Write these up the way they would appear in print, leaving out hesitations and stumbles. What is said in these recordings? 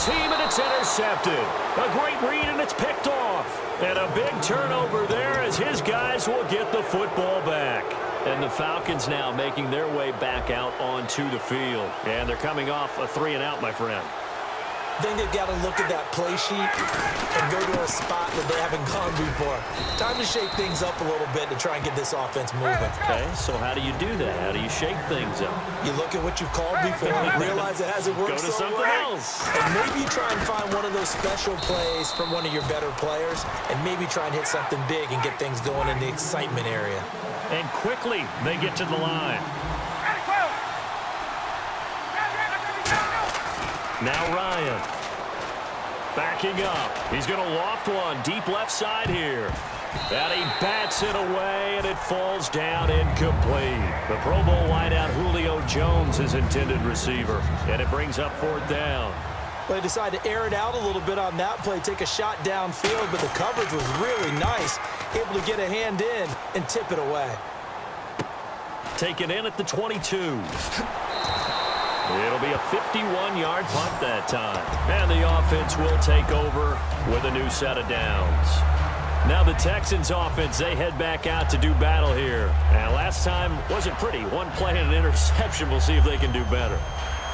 team, and it's intercepted. A great read, and it's picked off. And a big turnover there as his guys will get the football back. And the Falcons now making their way back out onto the field. And they're coming off a 3-and-out, my friend. I think they've got to look at that play sheet and go to a spot that they haven't gone before. Time to shake things up a little bit to try and get this offense moving. Okay, so how do you do that? How do you shake things up? You look at what you've called before, realize it hasn't worked Go to so something well, else. and maybe try and find one of those special plays from one of your better players, and maybe try and hit something big and get things going in the excitement area. And quickly, they get to the line. Now Ryan. Backing up. He's going to loft one deep left side here. And he bats it away, and it falls down incomplete. The Pro Bowl wideout Julio Jones is intended receiver. And it brings up 4th down. Well, they decided to air it out a little bit on that play, take a shot downfield, but the coverage was really nice. Able to get a hand in and tip it away. Taken in at the 22. It'll be a 51-yard punt that time. And the offense will take over with a new set of downs. Now the Texans offense, they head back out to do battle here. And last time wasn't pretty. One play and an interception. We'll see if they can do better.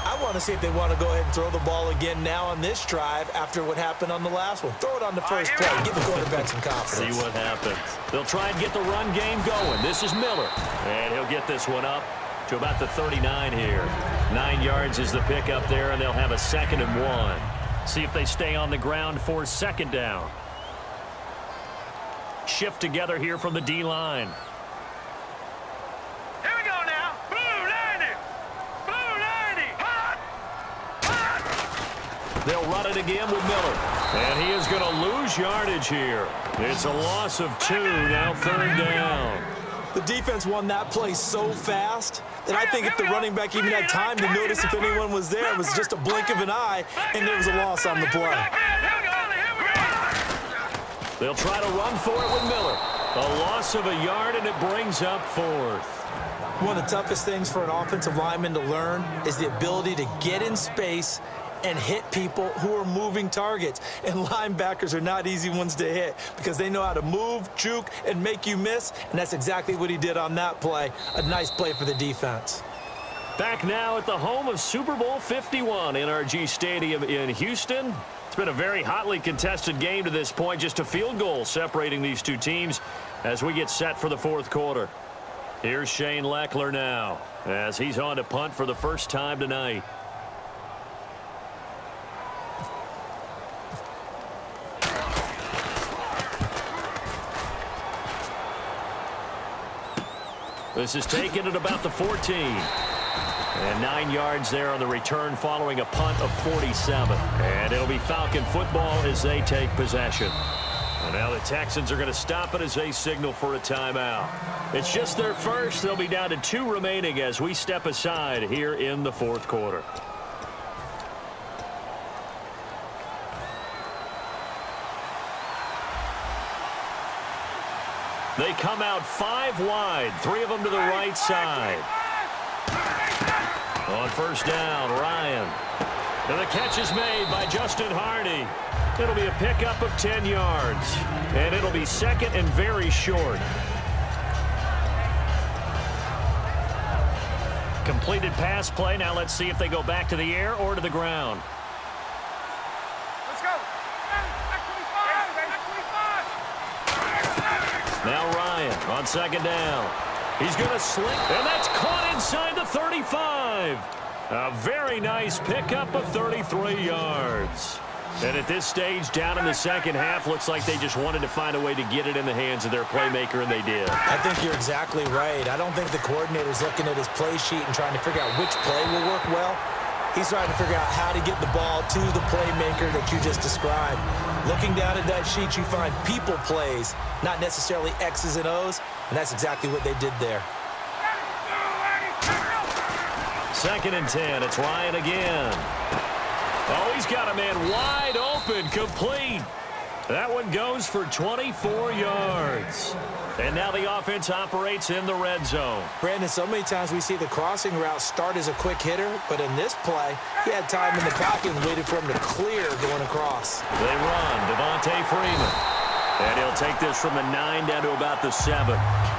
I want to see if they want to go ahead and throw the ball again now on this drive after what happened on the last one. Throw it on the first play. Give the quarterback some confidence. See what happens. They'll try and get the run game going. This is Miller. And he'll get this one up to about the 39 here. 9 yards is the pickup there, and they'll have a 2nd and 1. See if they stay on the ground for 2nd down. Shift together here from the D-line. Here we go now. Blue 90. Blue 90. Hot. Hot. They'll run it again with Miller. And he is going to lose yardage here. It's a loss of 2, now 3rd down. The defense won that play so fast that I think if the running back even had time to notice if anyone was there, it was just a blink of an eye, and there was a loss on the play. They'll try to run for it with Miller. A loss of a yard, and it brings up 4th. One of the toughest things for an offensive lineman to learn is the ability to get in space and hit people who are moving targets. And linebackers are not easy ones to hit because they know how to move, juke, and make you miss, and that's exactly what he did on that play. A nice play for the defense. Back now at the home of Super Bowl 51, NRG Stadium in Houston. It's been a very hotly contested game to this point, just a field goal separating these two teams as we get set for the 4th quarter. Here's Shane Leckler now as he's on to punt for the first time tonight. This is taken at about the 14. And 9 yards there on the return following a punt of 47. And it'll be Falcon football as they take possession. And now the Texans are going to stop it as they signal for a timeout. It's just their first. They'll be down to 2 remaining as we step aside here in the 4th quarter. They come out 5 wide, 3 of them to the right side. On first down, Ryan. And the catch is made by Justin Hardy. It'll be a pickup of 10 yards. And it'll be 2nd and very short. Completed pass play. Now let's see if they go back to the air or to the ground. Let's go. Now Ryan on 2nd down. He's going to slink, and that's caught inside the 35. A very nice pickup of 33 yards. And at this stage, down in the second half, looks like they just wanted to find a way to get it in the hands of their playmaker, and they did. I think you're exactly right. I don't think the coordinator's looking at his play sheet and trying to figure out which play will work well. He's trying to figure out how to get the ball to the playmaker that you just described. Looking down at that sheet, you find people plays, not necessarily X's and O's, and that's exactly what they did there. 2nd and 10. It's Ryan again. Oh, he's got a man wide open, complete. That one goes for 24 yards. And now the offense operates in the red zone. Brandon, so many times we see the crossing route start as a quick hitter, but in this play, he had time in the pocket and waited for him to clear going across. They run. Devontae Freeman. And he'll take this from the 9 down to about the 7.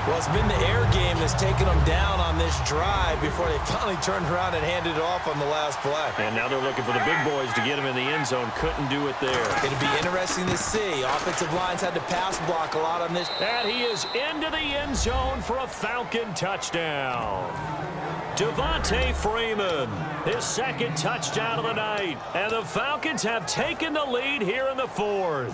Well, it's been the air game that's taken them down on this drive before they finally turned around and handed it off on the last play. And now they're looking for the big boys to get him in the end zone. Couldn't do it there. It'll be interesting to see. Offensive lines had to pass block a lot on this. And he is into the end zone for a Falcon touchdown. Devontae Freeman, his second touchdown of the night. And the Falcons have taken the lead here in the 4th.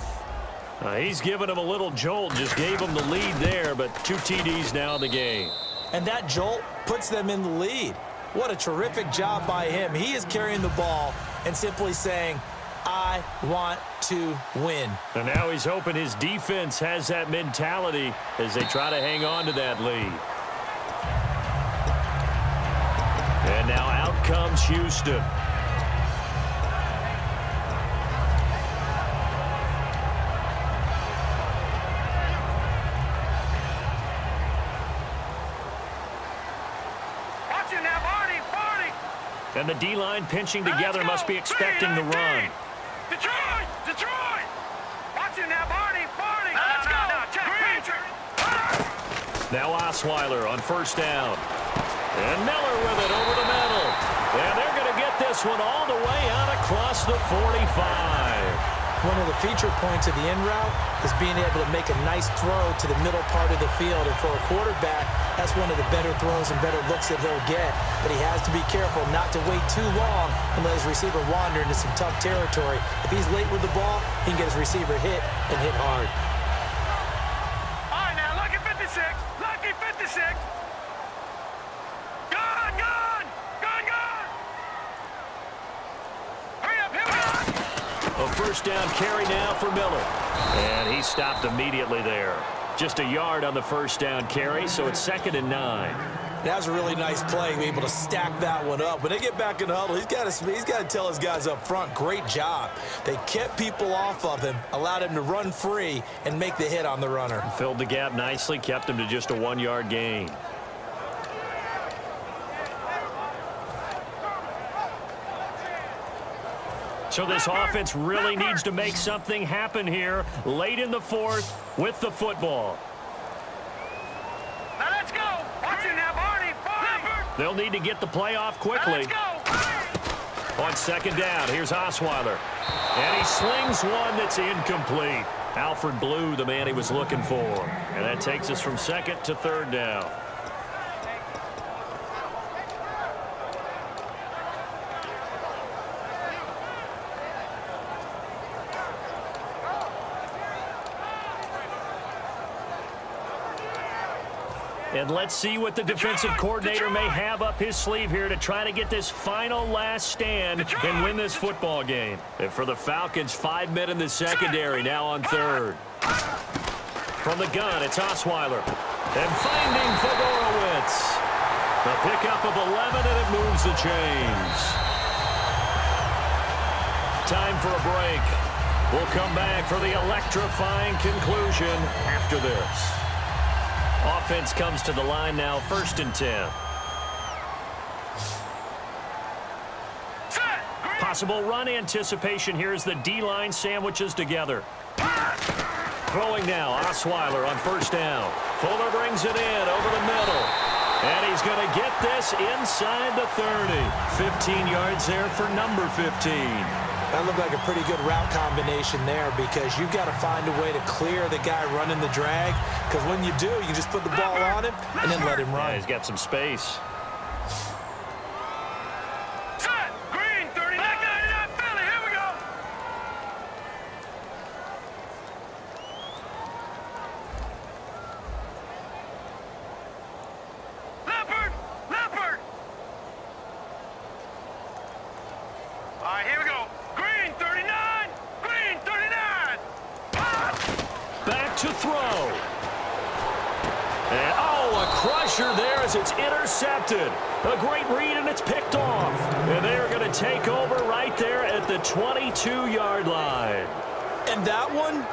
He's given him a little jolt, just gave him the lead there, but 2 TDs now in the game. And that jolt puts them in the lead. What a terrific job by him. He is carrying the ball and simply saying, I want to win. And now he's hoping his defense has that mentality as they try to hang on to that lead. And now out comes Houston. And the D-line pinching together must be expecting the run. Detroit! Detroit! Watch it now, Barney! Barney! Let's go! Now Osweiler on first down. And Miller with it over the middle. And they're going to get this one all the way out across the 45. One of the feature points of the in route is being able to make a nice throw to the middle part of the field. And for a quarterback, that's one of the better throws and better looks that he'll get. But he has to be careful not to wait too long and let his receiver wander into some tough territory. If he's late with the ball, he can get his receiver hit and hit hard. All right, now, lucky 56. Lucky 56. Gone, gone. Gone, gone. Hurry up, here we go. A first down carry now for Miller. And he stopped immediately there. Just a yard on the first down carry, so it's 2nd and 9. That was a really nice play, be able to stack that one up. When they get back in the huddle, he's got to tell his guys up front, great job. They kept people off of him, allowed him to run free and make the hit on the runner. Filled the gap nicely, kept him to just a 1-yard gain. So this offense really needs to make something happen here late in the 4th with the football. Now let's go. Watch it now, Barney. Barney. They'll need to get the play off quickly. Now let's go. On 2nd down, here's Osweiler. And he slings one that's incomplete. Alfred Blue, the man he was looking for. And that takes us from 2nd to 3rd down. And let's see what the defensive coordinator may have up his sleeve here to try to get this final last stand and win this football game. And for the Falcons, 5 men in the secondary now on 3rd. From the gun, it's Osweiler. And finding Fedorowicz. The pickup of 11, and it moves the chains. Time for a break. We'll come back for the electrifying conclusion after this. Offense comes to the line now, 1st and 10. Possible run anticipation here as the D-line sandwiches together. Throwing now, Osweiler on 1st down. Fuller brings it in over the middle. And he's going to get this inside the 30. 15 yards there for number 15. That looked like a pretty good route combination there because you've got to find a way to clear the guy running the drag, because when you do, you can just put the ball on him and then let him run. Yeah, he's got some space. Set. Green, 39. Philly, here we go. Leopard. Leopard. All right, here we go. Green, 39. Green, 39. Back to throw. And, oh, a crusher there as it's intercepted. A great read, and it's picked off. And they're going to take over right there at the 22-yard line. And that one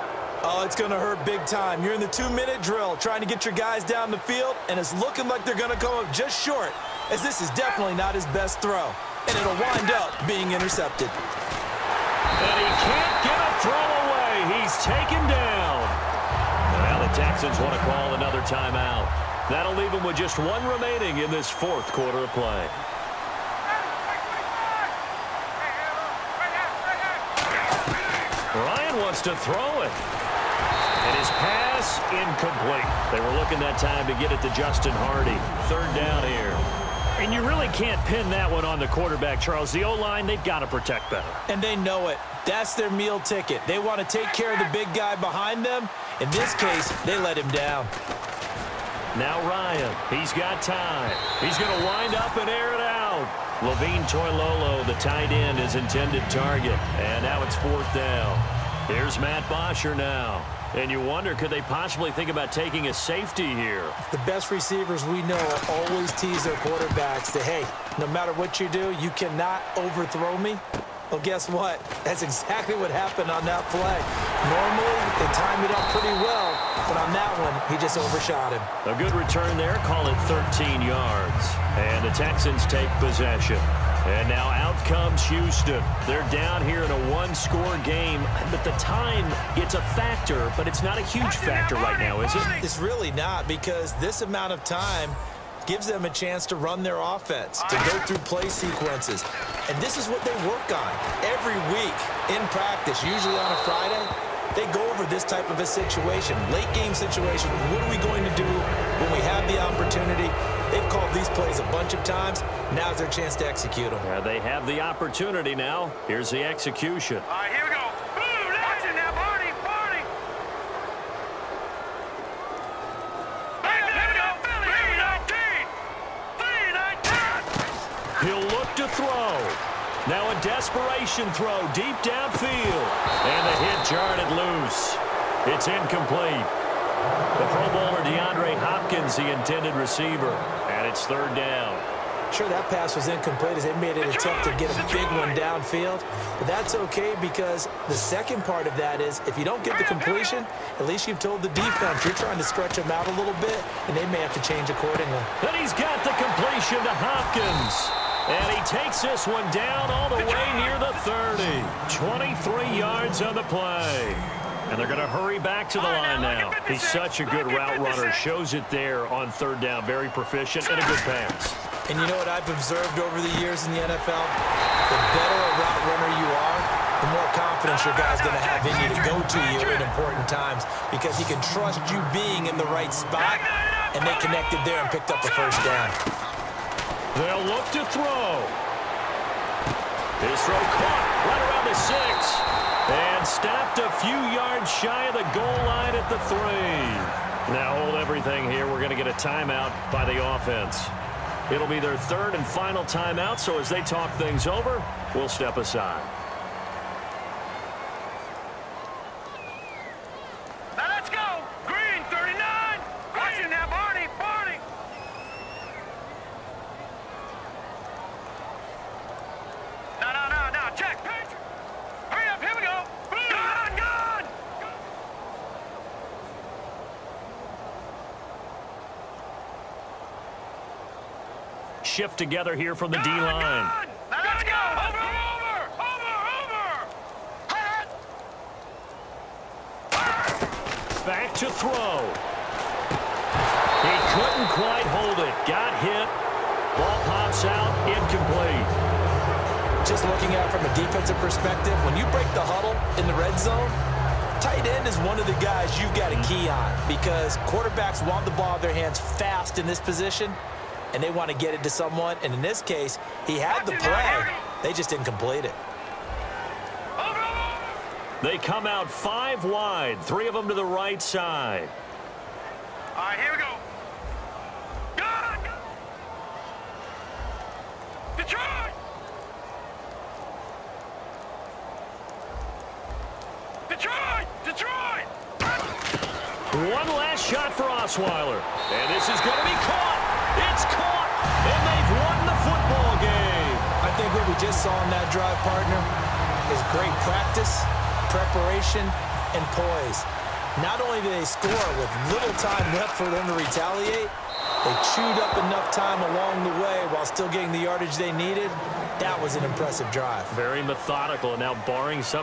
Oh, it's going to hurt big time. You're in the 2-minute drill trying to get your guys down the field, and it's looking like they're going to come up just short, as this is definitely not his best throw. And it'll wind up being intercepted. And he can't get a throw away. He's taken down. Now the Texans want to call another timeout. That'll leave them with just one remaining in this fourth quarter of play. Ryan wants to throw it. And his pass incomplete. They were looking that time to get it to Justin Hardy. Third down here. And you really can't pin that one on the quarterback, Charles. The O-line, they've got to protect better. And they know it. That's their meal ticket. They want to take care of the big guy behind them. In this case, they let him down. Now Ryan, he's got time. He's going to wind up and air it out. Levine Toilolo, the tight end, is intended target. And now it's fourth down. Here's Matt Bosher now. And you wonder, could they possibly think about taking a safety here? The best receivers we know always tease their quarterbacks that, hey, no matter what you do, you cannot overthrow me. Well, guess what? That's exactly what happened on that play. Normally, they time it up pretty well, but on that one, he just overshot him. A good return there, call it 13 yards. And the Texans take possession. And now out comes Houston. They're down here in a one-score game, but the time, it's a factor, but it's not a huge factor right now, is it? It's really not, because this amount of time gives them a chance to run their offense, to go through play sequences. And this is what they work on every week in practice, usually on a Friday. They go over this type of a situation, late-game situation. What are we going to do when we have the opportunity? They've called these plays a bunch of times. Now's their chance to execute them. Yeah, they have the opportunity now. Here's the execution. All right, here we go. Boom, that's it now, Barney, Barney. Here we go, 3-19. He'll look to throw. Now a desperation throw deep downfield. And the hit jarred it loose. It's incomplete. The Pro Bowler DeAndre Hopkins, the intended receiver. And it's third down. Sure, that pass was incomplete as they made an attempt to get a big one downfield. But that's okay, because the second part of that is if you don't get the completion, at least you've told the defense you're trying to stretch them out a little bit, and they may have to change accordingly. And he's got the completion to Hopkins. And he takes this one down all the way near the 30. 23 yards on the play. And they're going to hurry back to the line now. He's such a good route runner. Shows it there on third down. Very proficient and a good pass. And you know what I've observed over the years in the NFL? The better a route runner you are, the more confidence your guy's going to have in you to go to you at important times, because he can trust you being in the right spot, and they connected there and picked up the first down. They'll look to throw. His throw caught right around the 6. And stopped a few yards shy of the goal line at the 3. Now hold everything here. We're going to get a timeout by the offense. It'll be their third and final timeout, so as they talk things over, we'll step aside. Now let's go. Green, 39. Watch it now, Barney, Barney. No, check. Hurry up, here we go. Gone. Shift together here from the D-line. Now let's go. Over. Back to throw. He couldn't quite hold it. Got hit. Ball pops out. Incomplete. Just looking at it from a defensive perspective, when you break the huddle in the red zone, tight end is one of the guys you've got a key on, because quarterbacks want the ball in their hands fast in this position, and they want to get it to someone. And in this case, he had the play. They just didn't complete it. They come out 5 wide, 3 of them to the right side. All right, here we go. Detroit! One last shot for Osweiler. And this is going to be caught. It's caught. And they've won the football game. I think what we just saw in that drive, partner, is great practice, preparation, and poise. Not only did they score with little time left for them to retaliate, they chewed up enough time along the way while still getting the yardage they needed. That was an impressive drive. Very methodical, and now barring something.